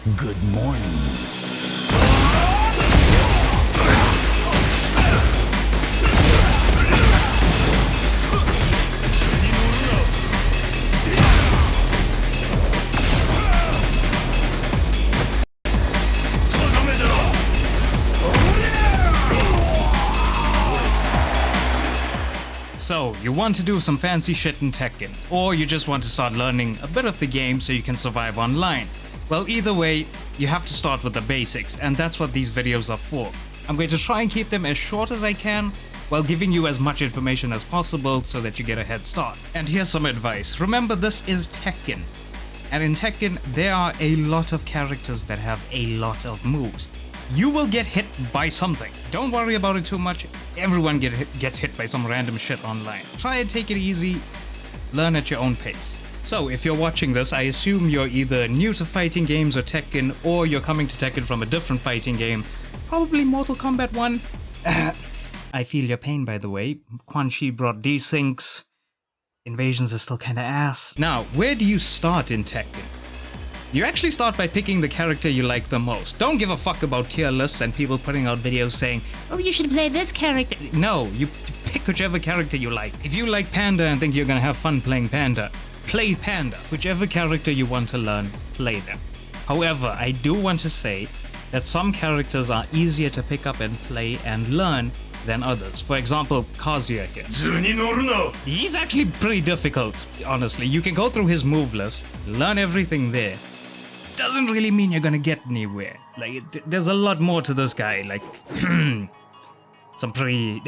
Good morning. So, you want to do some fancy shit in Tekken, or you just want to start learning a bit of the game so you can survive online. Well, either way, you have to start with the basics, and that's what these videos are for. I'm going to try and keep them as short as I can, while giving you as much information as possible so that you get a head start. And here's some advice. Remember, this is Tekken. And in Tekken, there are a lot of characters that have a lot of moves. You will get hit by something. Don't worry about it too much. Everyone gets hit by some random shit online. Try and take it easy. Learn at your own pace. So, if you're watching this, I assume you're either new to fighting games or Tekken, or you're coming to Tekken from a different fighting game. Probably Mortal Kombat 1. I feel your pain, by the way. Quan Chi brought desyncs. Invasions are still kinda ass. Now, where do you start in Tekken? You actually start by picking the character you like the most. Don't give a fuck about tier lists and people putting out videos saying, oh, you should play this character. No, you pick whichever character you like. If you like Panda and think you're gonna have fun playing Panda, play Panda. Whichever character you want to learn, play them. However, I do want to say that some characters are easier to pick up and play and learn than others. For example, Kazuya here. He's actually pretty difficult, honestly. You can go through his move list, learn everything there. Doesn't really mean you're gonna get anywhere. Like, there's a lot more to this guy, like, some pretty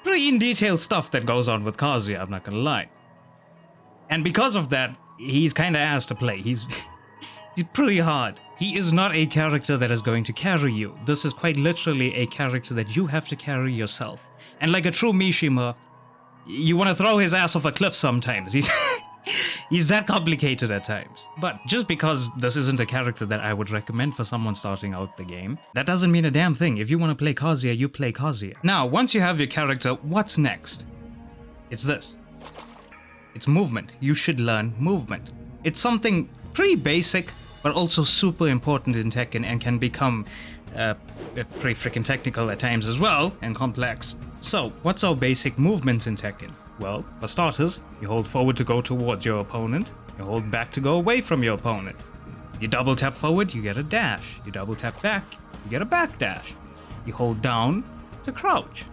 in detail stuff that goes on with Kazuya, I'm not gonna lie. And because of that, he's kinda ass to play. He's pretty hard. He is not a character that is going to carry you. This is quite literally a character that you have to carry yourself. And like a true Mishima, you wanna throw his ass off a cliff sometimes. He's that complicated at times. But just because this isn't a character that I would recommend for someone starting out the game, that doesn't mean a damn thing. If you want to play Kazuya, you play Kazuya. Now, once you have your character, what's next? It's this. It's movement. You should learn movement. It's something pretty basic, but also super important in Tekken and can become pretty freaking technical at times as well, and complex. So, what's our basic movements in Tekken? Well, for starters, you hold forward to go towards your opponent, you hold back to go away from your opponent. You double tap forward, you get a dash. You double tap back, you get a back dash. You hold down to crouch.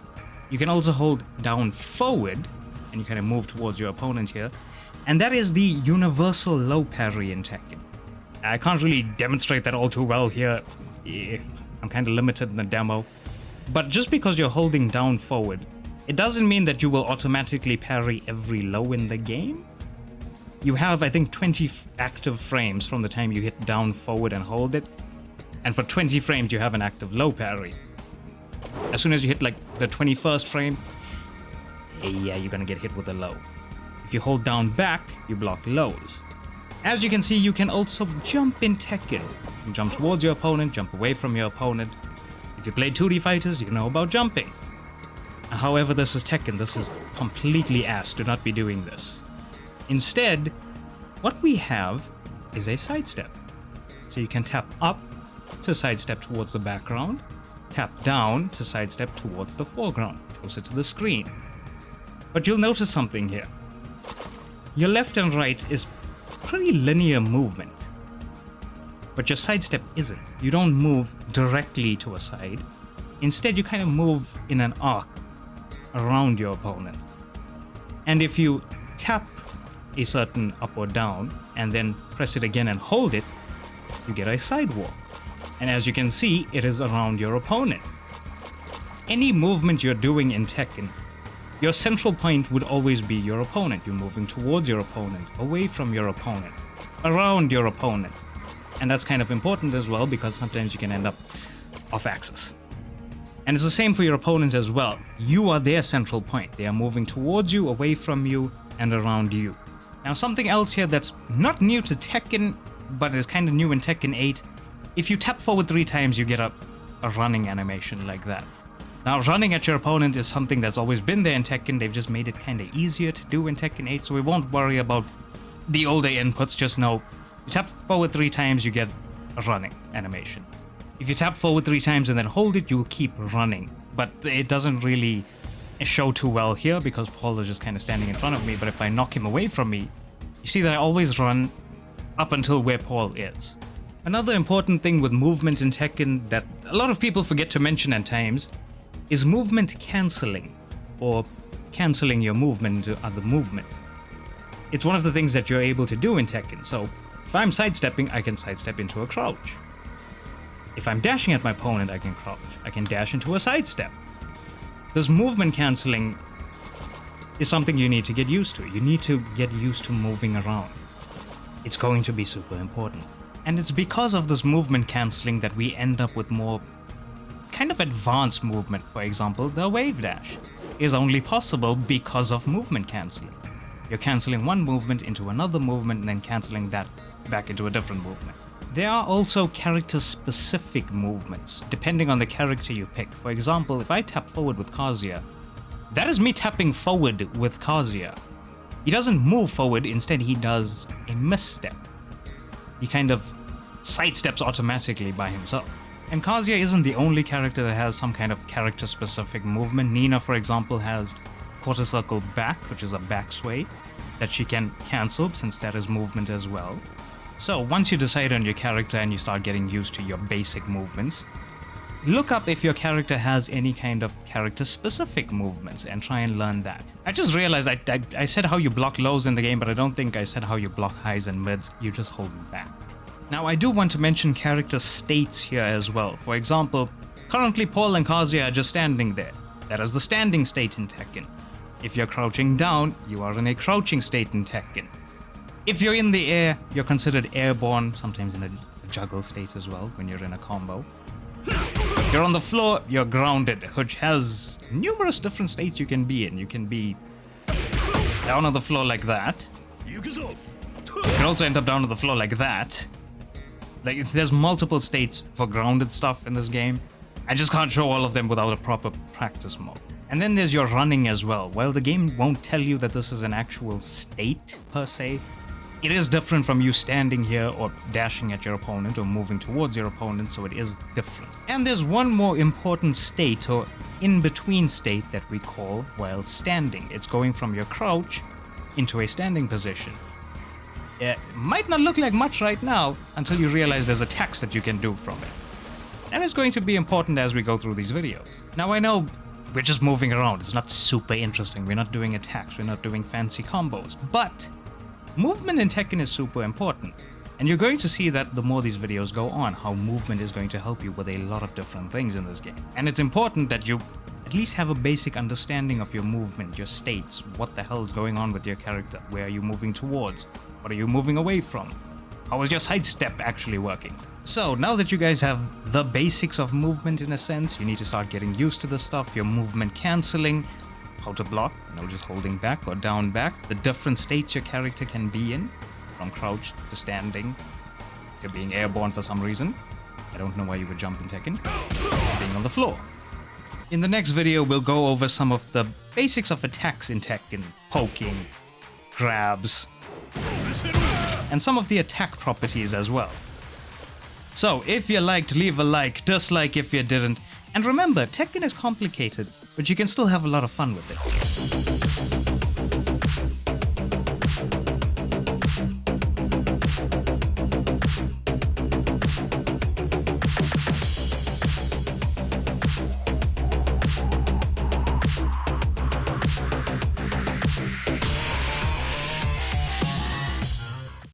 You can also hold down forward, and you kind of move towards your opponent here. And that is the universal low parry in Tekken. I can't really demonstrate that all too well here. I'm kind of limited in the demo. But just because you're holding down forward, it doesn't mean that you will automatically parry every low in the game. You have, I think, 20 active frames from the time you hit down forward and hold it. And for 20 frames, you have an active low parry. As soon as you hit like the 21st frame, yeah, you're gonna get hit with a low. If you hold down back, you block lows. As you can see, you can also jump in Tekken. You jump towards your opponent, jump away from your opponent. If you play 2D fighters, you know about jumping. However, this is Tekken. This is completely ass. Do not be doing this. Instead, what we have is a sidestep. So you can tap up to sidestep towards the background, tap down to sidestep towards the foreground, closer to the screen. But you'll notice something here. Your left and right is pretty linear movement. But your sidestep isn't. You don't move directly to a side. Instead, you kind of move in an arc around your opponent. And if you tap a certain up or down and then press it again and hold it, you get a sidewalk. And as you can see, it is around your opponent. Any movement you're doing in Tekken, your central point would always be your opponent. You're moving towards your opponent, away from your opponent, around your opponent. And that's kind of important as well, because sometimes you can end up off axis. And it's the same for your opponent as well. You are their central point. They are moving towards you, away from you, and around you. Now, something else here that's not new to Tekken, but is kind of new in Tekken 8. If you tap forward 3 times, you get a running animation like that. Now, running at your opponent is something that's always been there in Tekken. They've just made it kind of easier to do in Tekken 8, so we won't worry about the older inputs. Just know, you tap forward 3 times, you get running animation. If you tap forward 3 times and then hold it, you'll keep running. But it doesn't really show too well here because Paul is just kind of standing in front of me. But if I knock him away from me, you see that I always run up until where Paul is. Another important thing with movement in Tekken that a lot of people forget to mention at times is movement cancelling, or cancelling your movement into other movement. It's one of the things that you're able to do in Tekken. So if I'm sidestepping, I can sidestep into a crouch. If I'm dashing at my opponent, I can crouch. I can dash into a sidestep. This movement cancelling is something you need to get used to. You need to get used to moving around. It's going to be super important. And it's because of this movement cancelling that we end up with more kind of advanced movement. For example, the wave dash is only possible because of movement cancelling. You're cancelling one movement into another movement and then cancelling that back into a different movement. There are also character-specific movements, depending on the character you pick. For example, if I tap forward with Kazuya, that is me tapping forward with Kazuya. He doesn't move forward, instead he does a misstep. He kind of sidesteps automatically by himself. And Kazuya isn't the only character that has some kind of character-specific movement. Nina, for example, has quarter circle back, which is a back sway, that she can cancel since that is movement as well. So once you decide on your character and you start getting used to your basic movements, look up if your character has any kind of character-specific movements and try and learn that. I just realized I said how you block lows in the game, but I don't think I said how you block highs and mids. You just hold them back. Now I do want to mention character states here as well. For example, currently Paul and Kazuya are just standing there. That is the standing state in Tekken. If you're crouching down, you are in a crouching state in Tekken. If you're in the air, you're considered airborne, sometimes in a juggle state as well, when you're in a combo. If you're on the floor, you're grounded, which has numerous different states you can be in. You can be down on the floor like that. You can also end up down on the floor like that. Like, there's multiple states for grounded stuff in this game. I just can't show all of them without a proper practice mode. And then there's your running as well. While the game won't tell you that this is an actual state per se, it is different from you standing here or dashing at your opponent or moving towards your opponent, so it is different. And there's one more important state or in-between state that we call while standing. It's going from your crouch into a standing position. It might not look like much right now until you realize there's attacks that you can do from it. And it's going to be important as we go through these videos. Now I know we're just moving around, it's not super interesting, we're not doing attacks, we're not doing fancy combos, but movement in Tekken is super important. And you're going to see that the more these videos go on, how movement is going to help you with a lot of different things in this game. And it's important that you at least have a basic understanding of your movement, your states, what the hell is going on with your character, where are you moving towards, what are you moving away from, how is your sidestep actually working. So now that you guys have the basics of movement in a sense, you need to start getting used to the stuff, your movement cancelling, how to block, just holding back or down back, the different states your character can be in, from crouch to standing, you're being airborne for some reason, I don't know why you would jump in Tekken, being on the floor. In the next video we'll go over some of the basics of attacks in Tekken, poking, grabs, and some of the attack properties as well. So if you liked, leave a like, dislike if you didn't, and remember, Tekken is complicated, but you can still have a lot of fun with it.